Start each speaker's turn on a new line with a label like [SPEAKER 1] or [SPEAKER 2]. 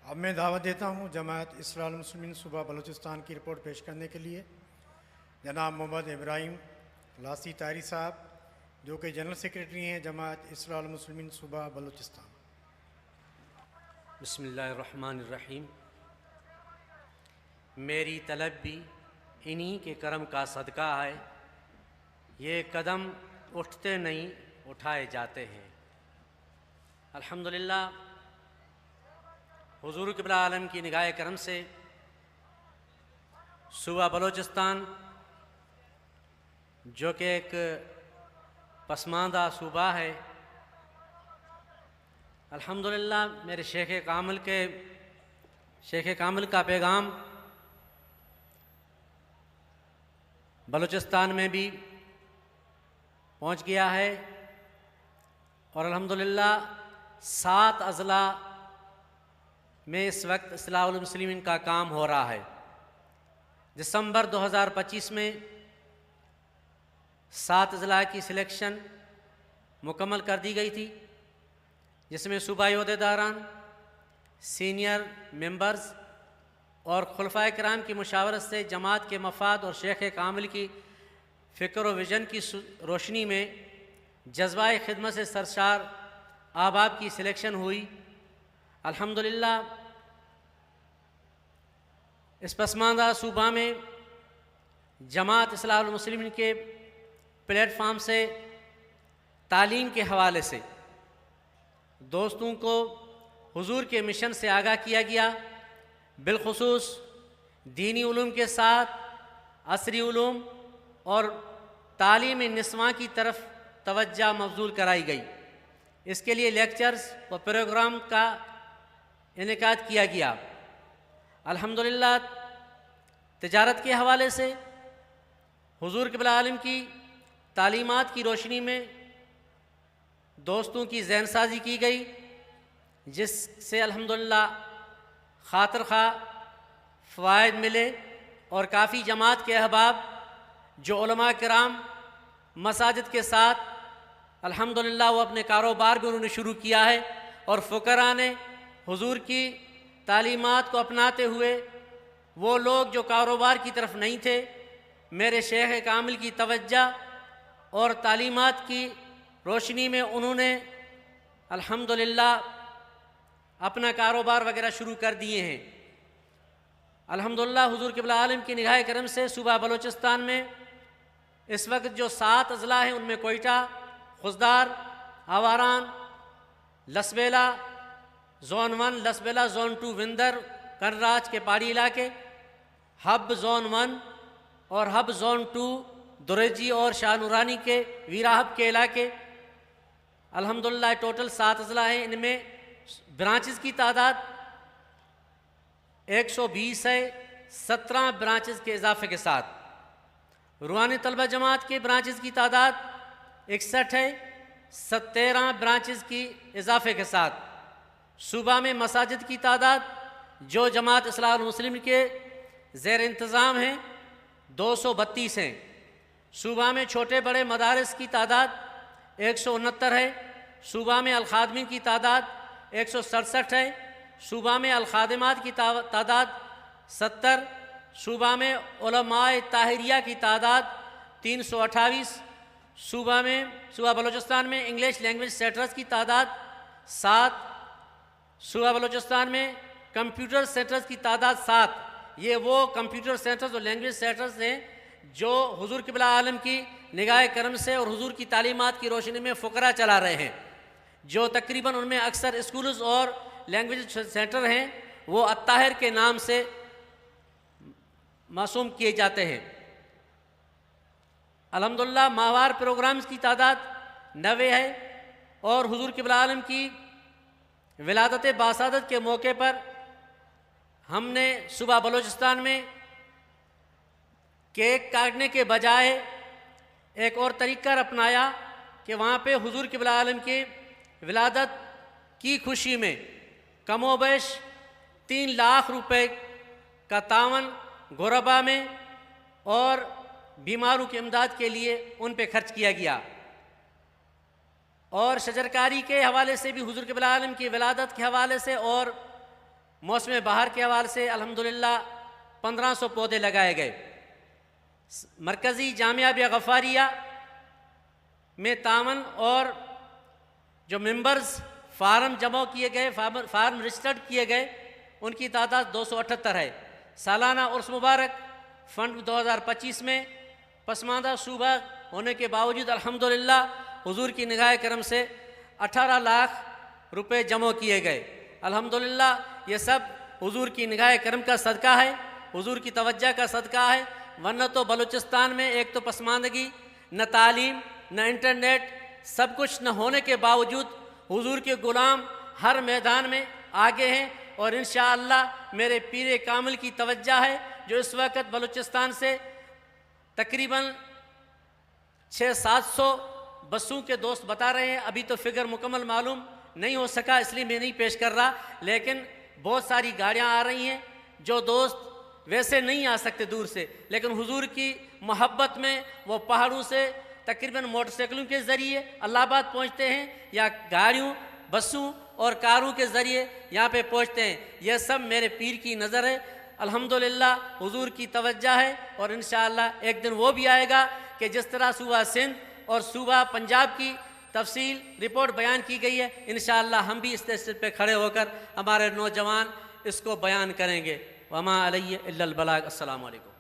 [SPEAKER 1] اب میں دعوت دیتا ہوں جماعت اصلاح المسلمین صوبہ بلوچستان کی رپورٹ پیش کرنے کے لیے جناب محمد ابراہیم لاسی طاہری صاحب، جو کہ جنرل سیکریٹری ہیں جماعت اصلاح المسلمین صوبہ بلوچستان۔
[SPEAKER 2] بسم اللہ الرحمن الرحیم۔ میری طلب بھی انہی کے کرم کا صدقہ ہے، یہ قدم اٹھتے نہیں اٹھائے جاتے ہیں۔ الحمدللہ حضور قبلہ عالم کی نگاہ کرم سے صوبہ بلوچستان جو کہ ایک پسماندہ صوبہ ہے، الحمدللہ میرے شیخ کامل کا پیغام بلوچستان میں بھی پہنچ گیا ہے، اور الحمدللہ 7 اضلاع میں اس وقت اصلاح المسلمین کا کام ہو رہا ہے۔ دسمبر 2025 میں 7 اضلاع کی سلیکشن مکمل کر دی گئی تھی، جس میں صوبائی عہدیداران، سینئر ممبرز اور خلفائے کرام کی مشاورت سے جماعت کے مفاد اور شیخ کامل کی فکر و ویژن کی روشنی میں جذبہ خدمت سے سرشار احباب کی سلیکشن ہوئی۔ الحمدللہ اس پسماندہ صوبہ میں جماعت اصلاح المسلمین کے پلیٹ فارم سے تعلیم کے حوالے سے دوستوں کو حضور کے مشن سے آگاہ کیا گیا، بالخصوص دینی علوم کے ساتھ عصری علوم اور تعلیم نسواں کی طرف توجہ مبذول کرائی گئی۔ اس کے لیے لیکچرز اور پروگرام کا انعقاد کیا گیا۔ الحمدللہ تجارت کے حوالے سے حضور قبلہ عالم کی تعلیمات کی روشنی میں دوستوں کی ذہن سازی کی گئی، جس سے الحمدللہ خاطر خواہ فوائد ملے، اور کافی جماعت کے احباب جو علماء کرام مساجد کے ساتھ الحمدللہ وہ اپنے کاروبار بھی انہوں نے شروع کیا ہے، اور فقراء نے حضور کی تعلیمات کو اپناتے ہوئے وہ لوگ جو کاروبار کی طرف نہیں تھے، میرے شیخ کامل کی توجہ اور تعلیمات کی روشنی میں انہوں نے الحمدللہ اپنا کاروبار وغیرہ شروع کر دیے ہیں۔ الحمدللہ حضور قبلہ عالم کی نگاہ کرم سے صوبہ بلوچستان میں اس وقت جو 7 اضلاع ہیں، ان میں کوئٹہ، خضدار، آواران، لسبیلا زون 1، لسبیلا زون 2، وندر، کنراج کے پہاڑی علاقے، ہب زون 1 اور ہب زون 2 دریجی اور شاہ نورانی کے ویراہب کے علاقے۔ الحمدللہ ٹوٹل 7 اضلاع ہیں، ان میں برانچز کی تعداد 120 ہے، 17 برانچز کے اضافے کے ساتھ۔ روحانی طلبہ جماعت کے برانچز کی تعداد 61 ہے، 13 برانچز کی اضافے کے ساتھ۔ صوبہ میں مساجد کی تعداد جو جماعت اصلاح المسلمین کے زیر انتظام ہیں 232 ہیں۔ صوبہ میں چھوٹے بڑے مدارس کی تعداد 169 ہے۔ صوبہ میں الخادمین کی تعداد 167 ہے۔ صوبہ میں الخادمات کی تعداد 70۔ صوبہ میں علماء طاہریہ کی تعداد 328۔ صوبہ بلوچستان میں انگلش لینگویج سینٹرز کی تعداد 7۔ صوبہ بلوچستان میں کمپیوٹر سینٹرز کی تعداد 7۔ یہ وہ کمپیوٹر سینٹرز اور لینگویج سینٹرز ہیں جو حضور قبلہ عالم کی نگاہ کرم سے اور حضور کی تعلیمات کی روشنی میں فقراء چلا رہے ہیں، جو تقریباً ان میں اکثر اسکولز اور لینگویج سینٹر ہیں وہ الطاہر کے نام سے موسوم کیے جاتے ہیں۔ الحمدللہ ماہوار پروگرامز کی تعداد 90 ہے، اور حضور قبلہ عالم کی ولادت باسعادت کے موقع پر ہم نے صوبہ بلوچستان میں کیک کاٹنے کے بجائے ایک اور طریقہ اپنایا کہ وہاں پہ حضور قبلہ عالم کی ولادت کی خوشی میں کم و بیش 3 لاکھ روپے کا تعاون غربا میں اور بیماروں کی امداد کے لیے ان پہ خرچ کیا گیا۔ اور شجرکاری کے حوالے سے بھی حضور قبلہ عالم کی ولادت کے حوالے سے اور موسم بہار کے حوالے سے الحمدللہ 1500 پودے لگائے گئے۔ مرکزی جامعہ غفاریہ میں تعاون اور جو ممبرز فارم جمع کیے گئے، فارم رجسٹرڈ کیے گئے، ان کی تعداد 278 ہے۔ سالانہ عرس مبارک فنڈ 2025 میں پسماندہ صوبہ ہونے کے باوجود الحمدللہ حضور کی نگاہ کرم سے 18 لاکھ روپے جمع کیے گئے۔ الحمدللہ یہ سب حضور کی نگاہ کرم کا صدقہ ہے، حضور کی توجہ کا صدقہ ہے، ورنہ تو بلوچستان میں ایک تو پسماندگی، نہ تعلیم، نہ انٹرنیٹ، سب کچھ نہ ہونے کے باوجود حضور کے غلام ہر میدان میں آگے ہیں، اور انشاءاللہ میرے پیر کامل کی توجہ ہے جو اس وقت بلوچستان سے تقریباً 600-700 بسوں کے دوست بتا رہے ہیں، ابھی تو فگر مکمل معلوم نہیں ہو سکا اس لیے میں نہیں پیش کر رہا، لیکن بہت ساری گاڑیاں آ رہی ہیں جو دوست ویسے نہیں آ سکتے دور سے، لیکن حضور کی محبت میں وہ پہاڑوں سے تقریباً موٹر سائیکلوں کے ذریعے اللہ آباد پہنچتے ہیں یا گاڑیوں، بسوں اور کاروں کے ذریعے یہاں پہ پہنچتے ہیں۔ یہ سب میرے پیر کی نظر ہے، الحمدللہ حضور کی توجہ ہے، اور انشاءاللہ ایک دن وہ بھی آئے گا کہ جس طرح صوبہ سندھ اور صوبہ پنجاب کی تفصیل رپورٹ بیان کی گئی ہے، انشاءاللہ ہم بھی اس اسٹیج پہ کھڑے ہو کر ہمارے نوجوان اس کو بیان کریں گے۔ وما علیہ الا البلاغ۔ السلام علیکم۔